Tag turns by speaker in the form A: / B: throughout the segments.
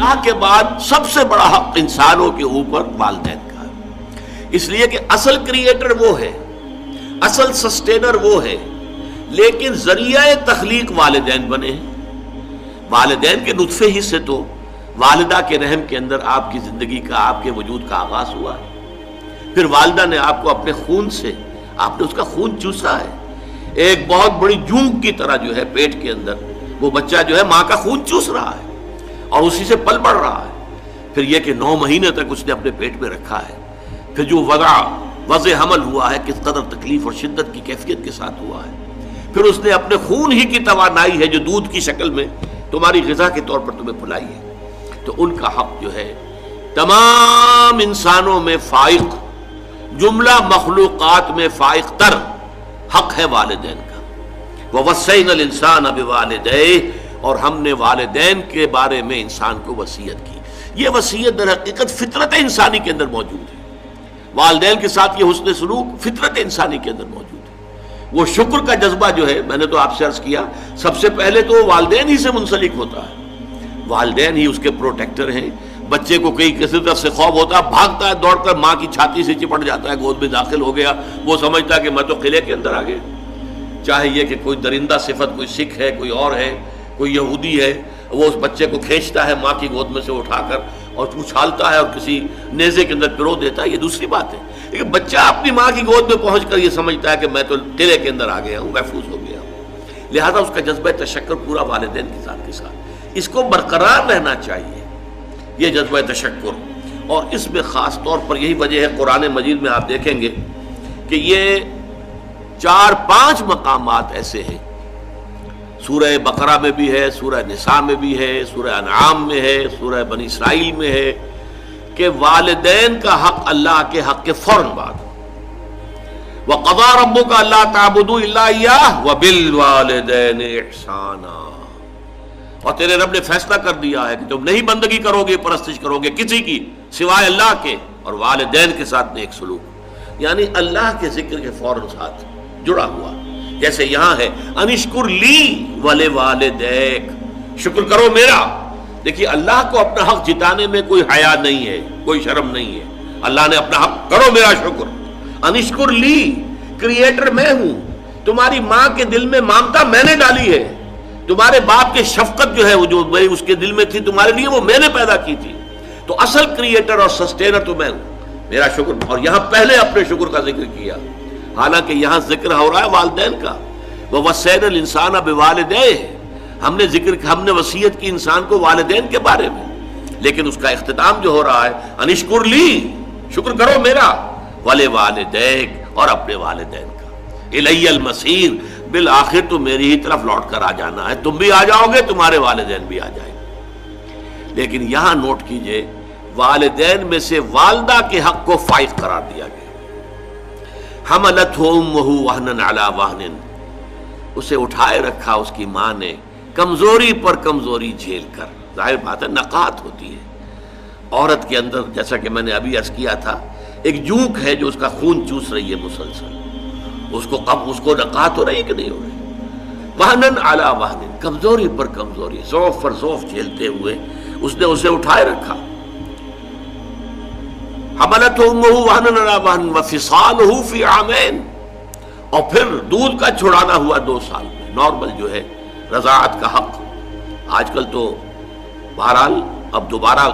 A: اللہ کے بعد سب سے بڑا حق انسانوں کے اوپر والدین کا ہے، اس لیے کہ اصل کریٹر وہ ہے، اصل سسٹینر وہ ہے، لیکن ذریعہ تخلیق والدین بنے ہیں۔ والدین کے نطفے ہی سے تو والدہ کے رحم کے اندر آپ کی زندگی کا، آپ کے وجود کا آغاز ہوا ہے۔ پھر والدہ نے آپ کو اپنے خون سے، آپ نے اس کا خون چوسا ہے، ایک بہت بڑی جونگ کی طرح جو ہے پیٹ کے اندر وہ بچہ جو ہے ماں کا خون چوس رہا ہے اور اسی سے پل بڑھ رہا ہے۔ پھر یہ کہ 9 مہینے تک اس نے اپنے پیٹ میں رکھا ہے، پھر جو وضع حمل ہوا ہے کس قدر تکلیف اور شدت کی کیفیت کے ساتھ ہوا ہے، پھر اس نے اپنے خون ہی کی توانائی ہے جو دودھ کی شکل میں تمہاری غذا کے طور پر تمہیں پلائی ہے۔ تو ان کا حق جو ہے تمام انسانوں میں فائق، جملہ مخلوقات میں فائق تر حق ہے والدین کا۔ وَوَصَّيْنَا الْإِنسَانَ بِوَالِدَيْهِ، اور ہم نے والدین کے بارے میں انسان کو وصیت کی۔ یہ وصیت در حقیقت فطرت انسانی کے اندر موجود ہے، والدین کے ساتھ یہ حسن سلوک فطرت انسانی کے اندر موجود ہے۔ وہ شکر کا جذبہ جو ہے، میں نے تو آپ سے عرض کیا، سب سے پہلے تو والدین ہی سے منسلک ہوتا ہے، والدین ہی اس کے پروٹیکٹر ہیں۔ بچے کو کہیں کسی طرف سے خوف ہوتا ہے، بھاگتا ہے دوڑ کر ماں کی چھاتی سے چپٹ جاتا ہے، گود میں داخل ہو گیا، وہ سمجھتا ہے کہ میں تو قلعے کے اندر آ گیا۔ چاہے یہ کہ کوئی درندہ صفت، کوئی سکھ ہے، کوئی اور ہے، کوئی یہودی ہے، وہ اس بچے کو کھینچتا ہے ماں کی گود میں سے اٹھا کر اور اچھالتا ہے اور کسی نیزے کے اندر پرو دیتا ہے، یہ دوسری بات ہے۔ لیکن بچہ اپنی ماں کی گود میں پہنچ کر یہ سمجھتا ہے کہ میں تو قلعے کے اندر آ گیا ہوں، محفوظ ہو گیا ہوں۔ لہذا اس کا جذبہ تشکر پورا والدین کے ساتھ اس کو برقرار رہنا چاہیے، یہ جذبہ تشکر۔ اور اس میں خاص طور پر یہی وجہ ہے، قرآن مجید میں آپ دیکھیں گے کہ یہ 4-5 مقامات ایسے ہیں، سورہ بقرہ میں بھی ہے، سورہ نساء میں بھی ہے، سورہ انعام میں ہے، سورہ بنی اسرائیل میں ہے، کہ والدین کا حق اللہ کے حق کے فوراً بعد وَقَضَىٰ رَبُّكَ أَلَّا تَعْبُدُوا إِلَّا إِيَّاهُ وَبِالْوَالِدَيْنِ إِحْسَانًا، اور تیرے رب نے فیصلہ کر دیا ہے کہ تم نہیں بندگی کرو گے، پرستش کرو گے کسی کی سوائے اللہ کے، اور والدین کے ساتھ نیک سلوک، یعنی اللہ کے ذکر کے فوراً ساتھ جڑا ہوا۔ جیسے یہاں ہے انشکر لی ولوالدیک، شکر کرو میرا۔ دیکھیے اللہ کو اپنا حق جتانے میں کوئی حیا نہیں ہے، کوئی شرم نہیں ہے، اللہ نے اپنا حق کرو میرا شکر۔ انشکر لی، کریٹر میں ہوں، تمہاری ماں کے دل میں ممتا میں نے ڈالی ہے، تمہارے باپ کے شفقت جو ہے وہ جو اس کے دل میں تھی تمہارے لیے وہ میں نے پیدا کی تھی، تو اصل کریٹر اور سسٹینر تو میں ہوں، میرا شکر۔ اور یہاں پہلے اپنے شکر کا ذکر کیا، حالانکہ یہاں ذکر ہو رہا ہے والدین کا۔ وَوَصَّيْنَا الْإِنسَانَ بِوَالِدَيْهِ، ہم نے وصیت کی انسان کو والدین کے بارے میں، لیکن اس کا اختتام جو ہو رہا ہے انشکر لی، شکر کرو میرا، وَلِوَالِدَيْكَ، اور اپنے والدین کا، اِلَيَّ الْمَصِيرُ، بالآخر تو میری ہی طرف لوٹ کر آ جانا ہے، تم بھی آ جاؤ گے، تمہارے والدین بھی آ جائیں گے۔ لیکن یہاں نوٹ کیجئے، والدین میں سے والدہ کے حق کو فائق قرار دیا گیا۔ حملتہ امہ وہنا علی وہن، اسے اٹھائے رکھا اس کی ماں نے کمزوری پر کمزوری جھیل کر۔ ظاہر بات ہے نقاہت ہوتی ہے عورت کے اندر، جیسا کہ میں نے ابھی عرض کیا تھا، ایک جونک ہے جو اس کا خون چوس رہی ہے مسلسل، اس کو نقاہت ہو رہی ہے کہ نہیں ہو رہی؟ وہنن علی وہن، کمزوری پر کمزوری، ضعف پر ضعف جھیلتے ہوئے اس نے اسے اٹھائے رکھا۔ حملتہ امہ وہنا علی وہن وفصالہ فی عامین، اور پھر دودھ کا چھڑانا ہوا 2 سال میں۔ نارمل جو ہے رضاعت کا حق، آج کل تو بہرحال اب دوبارہ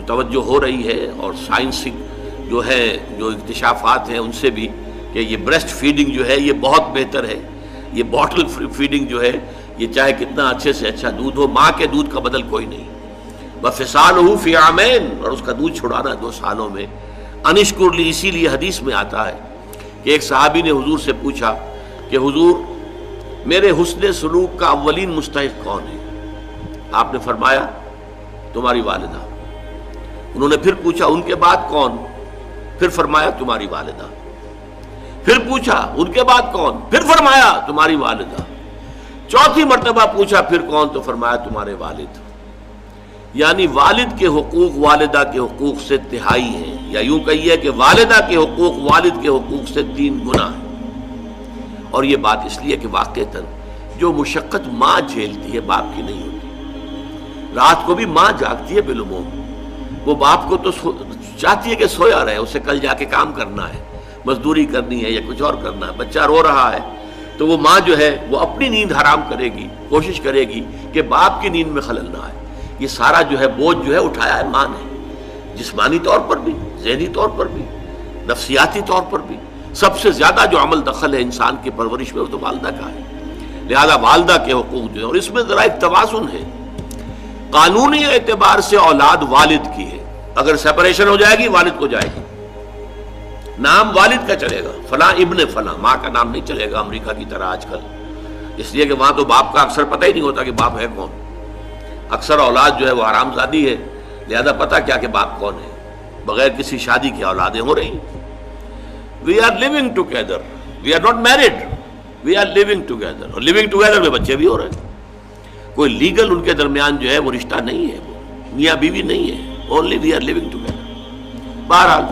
A: توجہ ہو رہی ہے، اور سائنسی جو ہے جو اکتشافات ہیں ان سے بھی، کہ یہ بریسٹ فیڈنگ جو ہے یہ بہت بہتر ہے، یہ باٹل فیڈنگ جو ہے یہ چاہے کتنا اچھے سے اچھا دودھ ہو، ماں کے دودھ کا بدل کوئی نہیں۔ وفصالہ فی عامین، اور اس کا دودھ چھڑانا 2 سالوں میں۔ انشکر لی، اسی لیے حدیث میں آتا ہے کہ ایک صحابی نے حضور سے پوچھا کہ حضور میرے حسن سلوک کا اولین مستحق کون ہے؟ آپ نے فرمایا تمہاری والدہ۔ انہوں نے پھر پوچھا ان کے بعد کون؟ پھر فرمایا تمہاری والدہ۔ پھر پوچھا ان کے بعد کون؟ پھر فرمایا تمہاری والدہ۔ 4تھی مرتبہ پوچھا پھر کون؟ تو فرمایا تمہارے والد۔ یعنی والد کے حقوق والدہ کے حقوق سے تہائی ہیں، یا یوں کہیے کہ والدہ کے حقوق والد کے حقوق سے 3 گنا ہیں۔ اور یہ بات اس لیے کہ واقعتاً جو مشقت ماں جھیلتی ہے باپ کی نہیں ہوتی۔ رات کو بھی ماں جاگتی ہے بالعموم، وہ باپ کو تو چاہتی ہے کہ سویا رہے، اسے کل جا کے کام کرنا ہے، مزدوری کرنی ہے یا کچھ اور کرنا ہے، بچہ رو رہا ہے تو وہ ماں جو ہے وہ اپنی نیند حرام کرے گی، کوشش کرے گی کہ باپ کی نیند میں خلل نہ آئے۔ یہ سارا جو ہے بوجھ جو ہے اٹھایا ہے ماں نے، جسمانی طور پر بھی، ذہنی طور پر بھی، نفسیاتی طور پر بھی۔ سب سے زیادہ جو عمل دخل ہے انسان کی پرورش میں وہ تو والدہ کا ہے، لہذا والدہ کے حقوق جو ہے، اور اس میں ذرا ایک توازن ہے، قانونی اعتبار سے اولاد والد کی ہے، اگر سیپریشن ہو جائے گی والد کو جائے گی، نام والد کا چلے گا، فلاں ابن فلاں، ماں کا نام نہیں چلے گا امریکہ کی طرح آج کل، اس لیے کہ وہاں تو باپ کا اکثر پتہ ہی نہیں ہوتا کہ باپ ہے کون، اکثر اولاد جو ہے وہ حرام زادی ہے، لہذا پتہ کیا کہ باپ کون ہے، بغیر کسی شادی کی اولادیں ہو رہی ہیں۔ We are living together, we are not married, we are living together, اور لیونگ ٹوگیدر میں بچے بھی ہو رہے ہیں، کوئی لیگل ان کے درمیان جو ہے وہ رشتہ نہیں ہے، وہ میاں بیوی نہیں ہے، only we are living together. بہرحال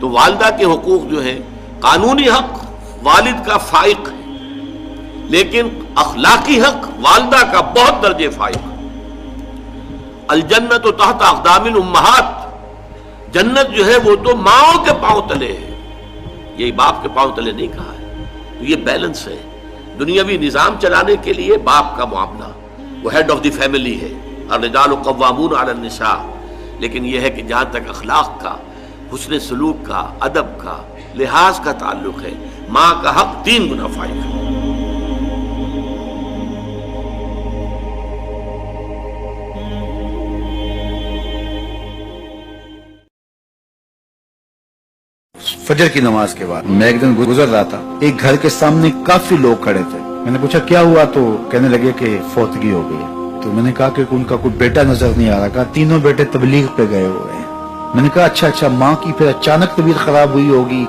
A: تو والدہ کے حقوق جو ہے، قانونی حق والد کا فائق ہے، لیکن اخلاقی حق والدہ کا بہت درجے فائق ہے۔ الجنت تحت اقدام الامہات، جنت جو ہے وہ تو ماؤں کے پاؤں تلے ہے، یہی باپ کے پاؤں تلے نہیں کہا ہے۔ تو یہ بیلنس ہے، دنیاوی نظام چلانے کے لیے باپ کا معاملہ، وہ ہیڈ آف دی فیملی ہے، الرجال قوامون علی النساء، لیکن یہ ہے کہ جہاں تک اخلاق کا، حسن سلوک کا، ادب کا، لحاظ کا تعلق ہے، ماں کا حق 3 گنا فائق ہے۔
B: فجر کی نماز کے بعد میں ایک دن گزر رہا تھا، ایک گھر کے سامنے کافی لوگ کھڑے تھے، میں نے پوچھا کیا ہوا، تو کہنے لگے کہ فوتگی ہو گئی۔ تو میں نے کہا کہ ان کا کوئی بیٹا نظر نہیں آ رہا، کہا 3 بیٹے تبلیغ پہ گئے ہوئے ہیں۔ میں نے کہا اچھا ماں کی پھر اچانک طبیعت خراب ہوئی ہوگی،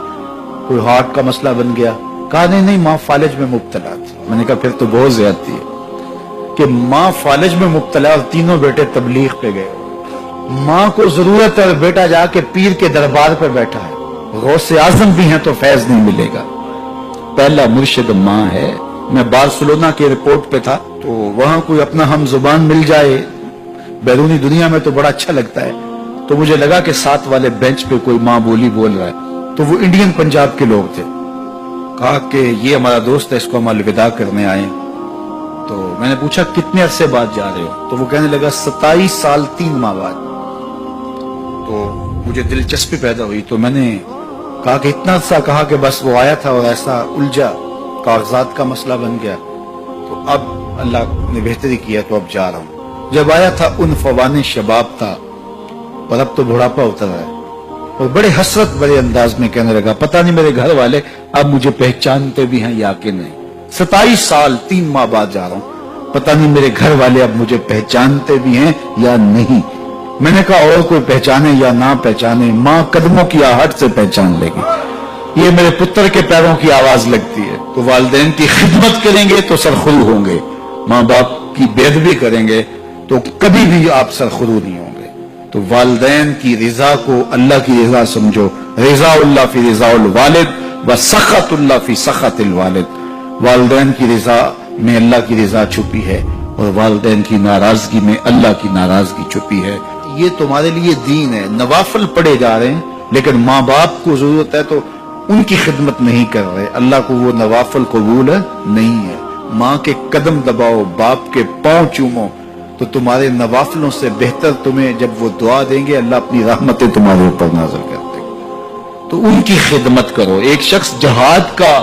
B: کوئی ہارٹ کا مسئلہ بن گیا؟ کہا نہیں ماں فالج میں مبتلا تھی۔ میں نے کہا پھر تو بہت زیادتی ہے کہ ماں فالج میں مبتلا اور 3 بیٹے تبلیغ پہ گئے ہوئے۔ ماں کو ضرورت ہے، بیٹا جا کے پیر کے دربار پہ بیٹھا ہے، غوث اعظم بھی ہیں تو فیض نہیں ملے گا، پہلا مرشد ماں ہے۔ میں بارسلونا کے ایئرپورٹ پہ تھا تو وہاں کوئی اپنا ہم زبان مل جائے بیرونی دنیا میں تو بڑا اچھا لگتا ہے، تو مجھے لگا کہ ساتھ والے بینچ پہ کوئی ماں بولی بول رہا ہے، تو وہ انڈین پنجاب کے لوگ تھے۔ کہا کہ یہ ہمارا دوست ہے، اس کو ہم الوداع کرنے آئے۔ تو میں نے پوچھا کتنے عرصے بعد جا رہے ہو؟ تو وہ کہنے لگا 27 سال 3 ماہ بعد۔ تو مجھے دلچسپی پیدا ہوئی، تو میں نے کہا کہ اتنا عرصہ؟ کہا کہ بس وہ آیا تھا اور ایسا الجھا، کاغذات کا مسئلہ بن گیا، تو اب اللہ نے بہتری کیا تو اب جا رہا ہوں۔ جب آیا تھا ان فوان شباب تھا اور اب تو بڑھاپا اتر رہا ہے، اور بڑے حسرت بڑے انداز میں کہنے لگا پتہ نہیں میرے گھر والے اب مجھے پہچانتے بھی ہیں یا کہ نہیں، 27 سال 3 ماہ بعد جا رہا ہوں، پتہ نہیں میرے گھر والے اب مجھے پہچانتے بھی ہیں یا نہیں۔ میں نے کہا اور کوئی پہچانے یا نہ پہچانے، ماں قدموں کی آہٹ سے پہچان لے گی، یہ میرے پتر کے پیروں کی آواز لگتی ہے۔ تو والدین کی خدمت کریں گے تو سرخرو ہوں گے، ماں باپ کی بے ادبی کریں گے تو کبھی بھی آپ سرخرو نہیں ہوں گے۔ تو والدین کی رضا کو اللہ کی رضا سمجھو، رضا اللہ فی رضا الوالد و سخط اللہ فی سخط الوالد، والدین کی رضا میں اللہ کی رضا چھپی ہے اور والدین کی ناراضگی میں اللہ کی ناراضگی چھپی ہے۔ یہ تمہارے لیے دین ہے، نوافل پڑھے جا رہے ہیں لیکن ماں باپ کو ضرورت ہے تو ان کی خدمت نہیں کر رہے، اللہ کو وہ نوافل قبول نہیں ہے۔ ماں کے قدم دباؤ، باپ کے پاؤں چومو، تو تمہارے نوافلوں سے بہتر تمہیں جب وہ دعا دیں گے اللہ اپنی رحمتیں تمہارے اوپر نازل کر دیں گے، تو ان کی خدمت کرو۔ ایک شخص جہاد کا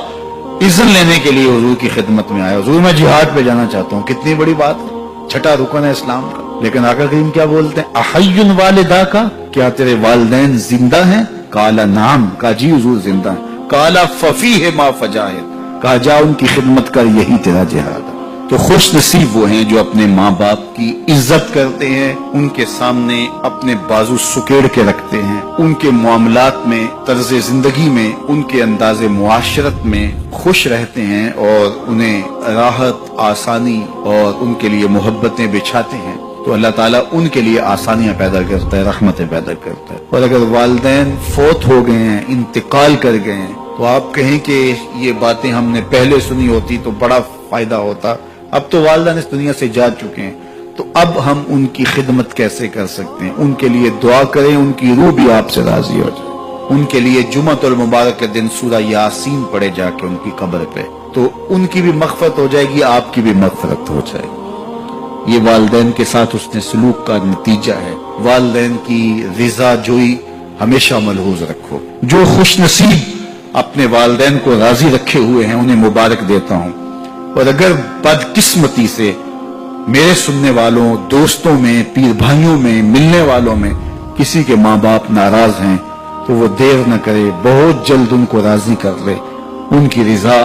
B: اذن لینے کے لیے حضور کی خدمت میں آیا، حضور میں جہاد پہ جانا چاہتا ہوں، کتنی بڑی بات ہے، 6واں رکن ہے اسلام کا، لیکن آقا کریم کیا بولتے ہیں، احی والدہ کا، کیا تیرے والدین زندہ ہیں؟ قال نعم، کہا جی حضور زندہ ہیں۔ قال ففیہ ما فجاہد، کہا جا ان کی خدمت کر، یہی تیرا جہاد ہے۔ تو خوش نصیب وہ ہیں جو اپنے ماں باپ کی عزت کرتے ہیں، ان کے سامنے اپنے بازو سکیڑ کے رکھتے ہیں، ان کے معاملات میں، طرز زندگی میں، ان کے انداز معاشرت میں خوش رہتے ہیں اور انہیں راحت، آسانی اور ان کے لیے محبتیں بچھاتے ہیں، تو اللہ تعالیٰ ان کے لیے آسانیاں پیدا کرتا ہے، رحمتیں پیدا کرتا ہے۔ اور اگر والدین فوت ہو گئے ہیں، انتقال کر گئے ہیں، تو آپ کہیں کہ یہ باتیں ہم نے پہلے سنی ہوتی تو بڑا فائدہ ہوتا، اب تو والدین اس دنیا سے جا چکے ہیں، تو اب ہم ان کی خدمت کیسے کر سکتے ہیں؟ ان کے لیے دعا کریں، ان کی روح بھی آپ سے راضی ہو جائے۔ ان کے لیے جمعۃ المبارک کے دن سورہ یاسین پڑھے جا کے ان کی قبر پہ، تو ان کی بھی مغفرت ہو جائے گی، آپ کی بھی مغفرت ہو جائے گی۔ یہ والدین کے ساتھ اس نے سلوک کا نتیجہ ہے۔ والدین کی رضا جوئی ہمیشہ ملحوظ رکھو۔ جو خوش نصیب اپنے والدین کو راضی رکھے ہوئے ہیں انہیں مبارک دیتا ہوں، اور اگر بدقسمتی سے میرے سننے والوں، دوستوں میں، پیر بھائیوں میں، ملنے والوں میں کسی کے ماں باپ ناراض ہیں تو وہ دیر نہ کرے، بہت جلد ان کو راضی کر لے۔ ان کی رضا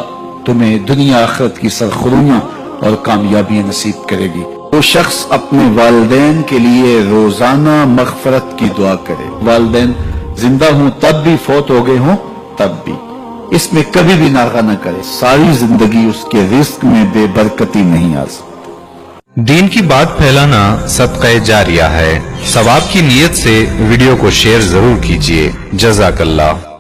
B: تمہیں دنیا آخرت کی سرخرویاں اور کامیابیاں نصیب کرے گی۔ وہ شخص اپنے والدین کے لیے روزانہ مغفرت کی دعا کرے، والدین زندہ ہوں تب بھی، فوت ہو گئے ہوں تب بھی، اس میں کبھی بھی ناغہ نہ کرے، ساری زندگی اس کے رزق میں بے برکتی نہیں آ سکتی۔
C: دین کی بات پھیلانا صدقہ جاریہ ہے، ثواب کی نیت سے ویڈیو کو شیئر ضرور کیجیے۔ جزاک اللہ۔